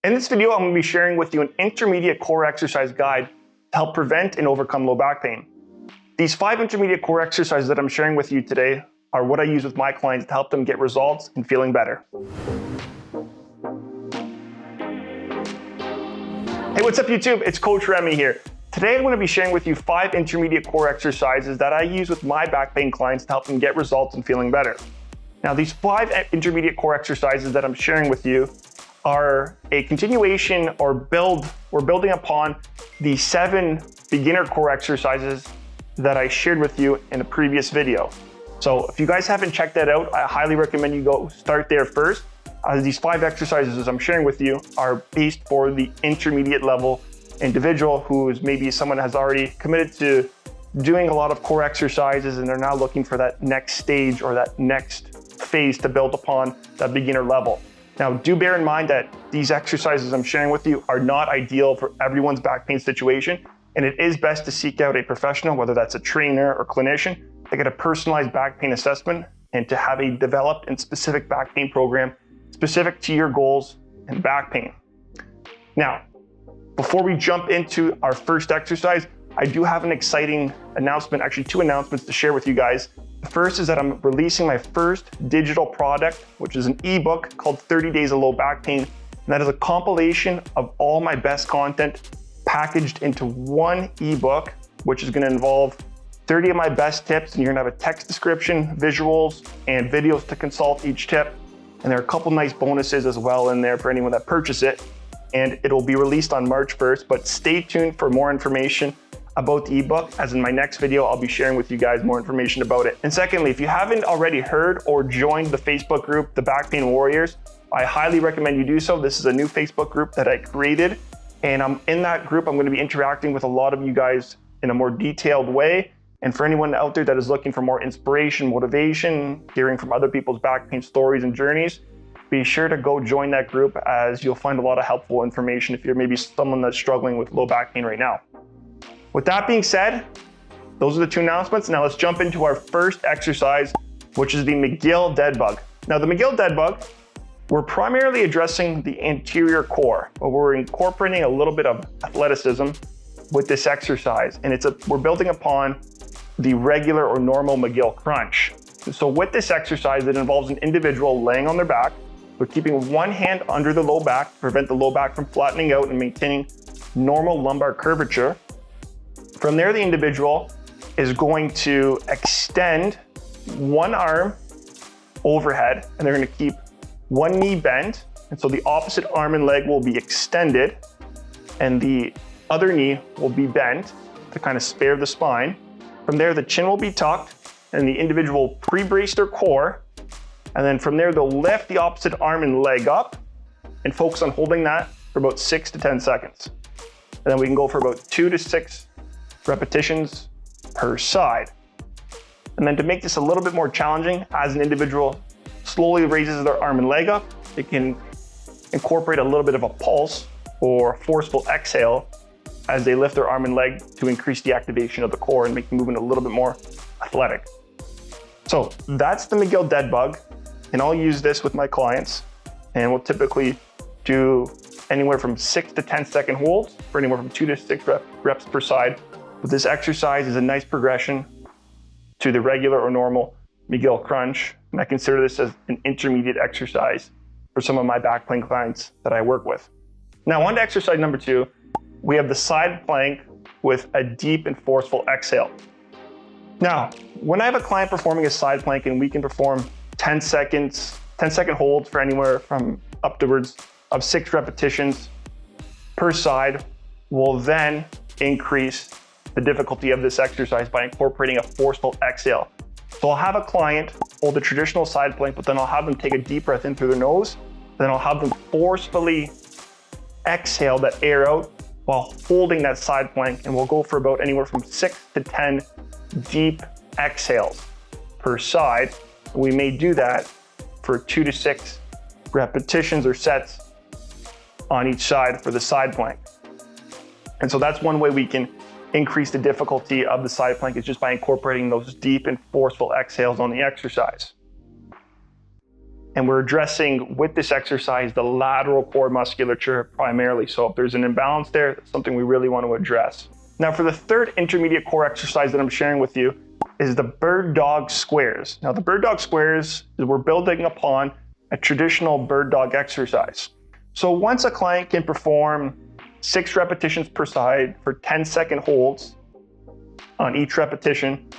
In this video, I'm going to be sharing with you an intermediate core exercise guide to help prevent and overcome low back pain. These 5 intermediate core exercises that I'm sharing with you today are what I use with my clients to help them get results and feeling better. Hey, what's up YouTube? It's Coach Remy here. Today I'm going to be sharing with you 5 intermediate core exercises that I use with my back pain clients to help them get results and feeling better. Now, these 5 intermediate core exercises that I'm sharing with you are a continuation or we're building upon the 7 beginner core exercises that I shared with you in a previous video. So if you guys haven't checked that out, I highly recommend you go start there first. These 5 exercises I'm sharing with you are based for the intermediate level individual who is maybe someone has already committed to doing a lot of core exercises and they're now looking for that next stage or that next phase to build upon that beginner level. Now, do bear in mind that these exercises I'm sharing with you are not ideal for everyone's back pain situation, and it is best to seek out a professional, whether that's a trainer or clinician, to get a personalized back pain assessment and to have a developed and specific back pain program specific to your goals and back pain. Now, before we jump into our first exercise, I do have an exciting announcement, actually 2 announcements to share with you guys. The first is that I'm releasing my first digital product, which is an ebook called 30 Days of Low Back Pain. And that is a compilation of all my best content packaged into one ebook, which is gonna involve 30 of my best tips, and you're gonna have a text description, visuals, and videos to consult each tip. And there are a couple nice bonuses as well in there for anyone that purchases it. And it will be released on March 1st, but stay tuned for more information about the ebook, as in my next video, I'll be sharing with you guys more information about it. And secondly, if you haven't already heard or joined the Facebook group, The Back Pain Warriors, I highly recommend you do so. This is a new Facebook group that I created, and in that group, I'm gonna be interacting with a lot of you guys in a more detailed way. And for anyone out there that is looking for more inspiration, motivation, hearing from other people's back pain stories and journeys, be sure to go join that group, as you'll find a lot of helpful information if you're maybe someone that's struggling with low back pain right now. With that being said, those are the 2 announcements. Now let's jump into our first exercise, which is the McGill Deadbug. Now the McGill Deadbug, we're primarily addressing the anterior core, but we're incorporating a little bit of athleticism with this exercise. And we're building upon the regular or normal McGill crunch. So with this exercise, it involves an individual laying on their back. We're keeping one hand under the low back to prevent the low back from flattening out and maintaining normal lumbar curvature. From there, the individual is going to extend one arm overhead, and they're going to keep one knee bent. And so the opposite arm and leg will be extended, and the other knee will be bent to kind of spare the spine. From there, the chin will be tucked, and the individual will pre-brace their core. And then from there, they'll lift the opposite arm and leg up and focus on holding that for about 6 to 10 seconds. And then we can go for about 2 to 6 repetitions per side. And then to make this a little bit more challenging, as an individual slowly raises their arm and leg up, they can incorporate a little bit of a pulse or forceful exhale as they lift their arm and leg to increase the activation of the core and make the movement a little bit more athletic. So that's the McGill Deadbug, and I'll use this with my clients, and we'll typically do anywhere from 6 to 10 second holds for anywhere from 2 to 6 reps per side. But this exercise is a nice progression to the regular or normal McGill crunch, and I consider this as an intermediate exercise for some of my back pain clients that I work with. Now, on to exercise number 2, we have the side plank with a deep and forceful exhale. Now, when I have a client performing a side plank and we can perform 10-second holds for anywhere from upwards of 6 repetitions per side, we'll then increase the difficulty of this exercise by incorporating a forceful exhale. So I'll have a client hold the traditional side plank, but then I'll have them take a deep breath in through their nose. Then I'll have them forcefully exhale that air out while holding that side plank. And we'll go for about anywhere from 6 to 10 deep exhales per side. We may do that for 2 to 6 repetitions or sets on each side for the side plank. And so that's one way we can increase the difficulty of the side plank, is just by incorporating those deep and forceful exhales on the exercise. And we're addressing with this exercise the lateral core musculature primarily. So if there's an imbalance there, that's something we really want to address. Now for the third intermediate core exercise that I'm sharing with you is the BirdDog Squares. Now the BirdDog Squares is we're building upon a traditional bird dog exercise. So once a client can perform 6 repetitions per side for 10-second holds on each repetition,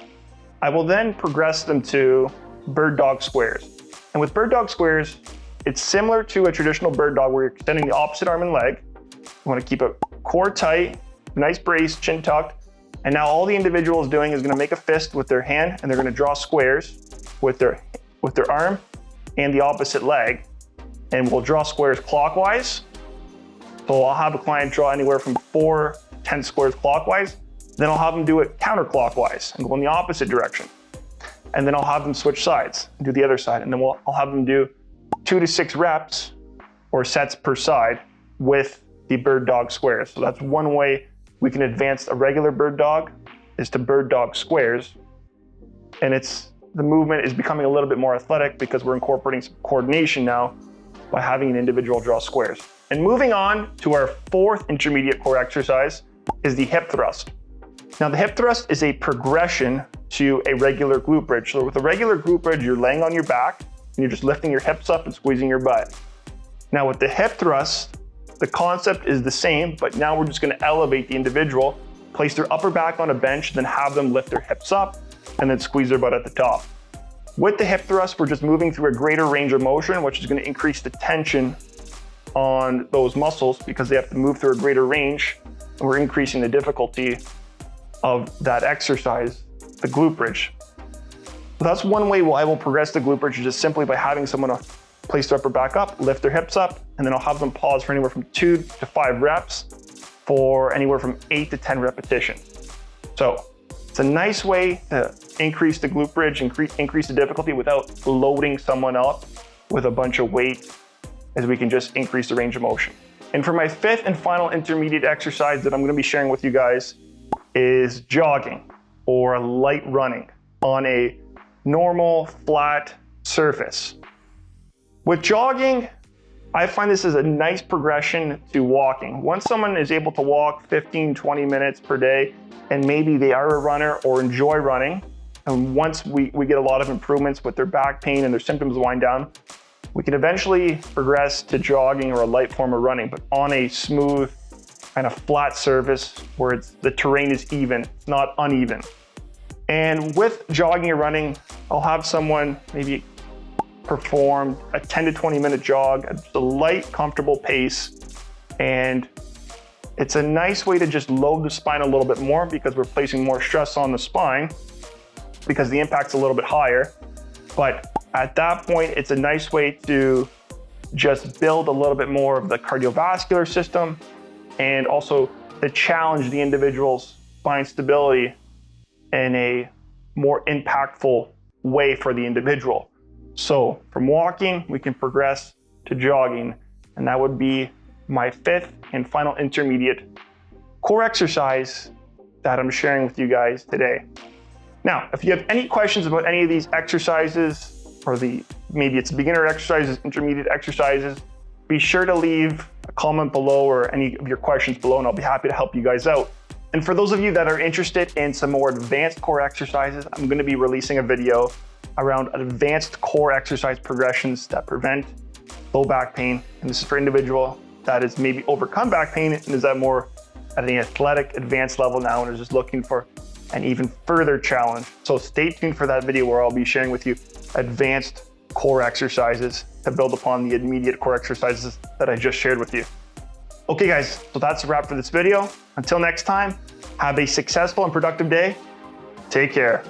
I will then progress them to BirdDog Squares. And with BirdDog Squares, it's similar to a traditional bird dog where you're extending the opposite arm and leg. You want to keep it core tight, nice brace, chin tucked. And now all the individual is doing is going to make a fist with their hand, and they're going to draw squares with their arm and the opposite leg. And we'll draw squares clockwise. So I'll have a client draw anywhere from 4 to 10 squares clockwise. Then I'll have them do it counterclockwise and go in the opposite direction. And then I'll have them switch sides and do the other side. And then I'll have them do 2 to 6 reps or sets per side with the BirdDog Squares. So that's one way we can advance a regular bird dog is to BirdDog Squares. And the movement is becoming a little bit more athletic because we're incorporating some coordination now by having an individual draw squares. And moving on to our fourth intermediate core exercise is the hip thrust. Now the hip thrust is a progression to a regular glute bridge. So with a regular glute bridge, you're laying on your back and you're just lifting your hips up and squeezing your butt. Now with the hip thrust, the concept is the same, but now we're just going to elevate the individual, place their upper back on a bench, then have them lift their hips up and then squeeze their butt at the top. With the hip thrust, we're just moving through a greater range of motion, which is going to increase the tension on those muscles because they have to move through a greater range. And we're increasing the difficulty of that exercise, the glute bridge. So that's one way I will progress the glute bridge, just simply by having someone place their upper back up, lift their hips up, and then I'll have them pause for anywhere from 2 to 5 reps for anywhere from 8 to 10 repetitions. So it's a nice way to increase the glute bridge, increase the difficulty without loading someone up with a bunch of weight, as we can just increase the range of motion. And for my fifth and final intermediate exercise that I'm going to be sharing with you guys is jogging or light running on a normal flat surface. With jogging, I find this is a nice progression to walking. Once someone is able to walk 15-20 minutes per day, and maybe they are a runner or enjoy running, and once we get a lot of improvements with their back pain and their symptoms wind down, we can eventually progress to jogging or a light form of running, but on a smooth and a flat surface where the terrain is even, it's not uneven. And with jogging or running, I'll have someone maybe perform a 10 to 20 minute jog at a light, comfortable pace. And it's a nice way to just load the spine a little bit more because we're placing more stress on the spine because the impact's a little bit higher. But at that point, it's a nice way to just build a little bit more of the cardiovascular system and also to challenge the individual's spine stability in a more impactful way for the individual. So from walking, we can progress to jogging, and that would be my fifth and final intermediate core exercise that I'm sharing with you guys today. Now, if you have any questions about any of these exercises, or maybe it's beginner exercises, intermediate exercises, be sure to leave a comment below or any of your questions below, and I'll be happy to help you guys out. And for those of you that are interested in some more advanced core exercises, I'm going to be releasing a video around advanced core exercise progressions that prevent low back pain. And this is for individual that is maybe overcome back pain and is at an athletic advanced level now and is just looking for an even further challenge. So stay tuned for that video where I'll be sharing with you advanced core exercises to build upon the immediate core exercises that I just shared with you. Okay guys, so that's a wrap for this video. Until next time, have a successful and productive day. Take care.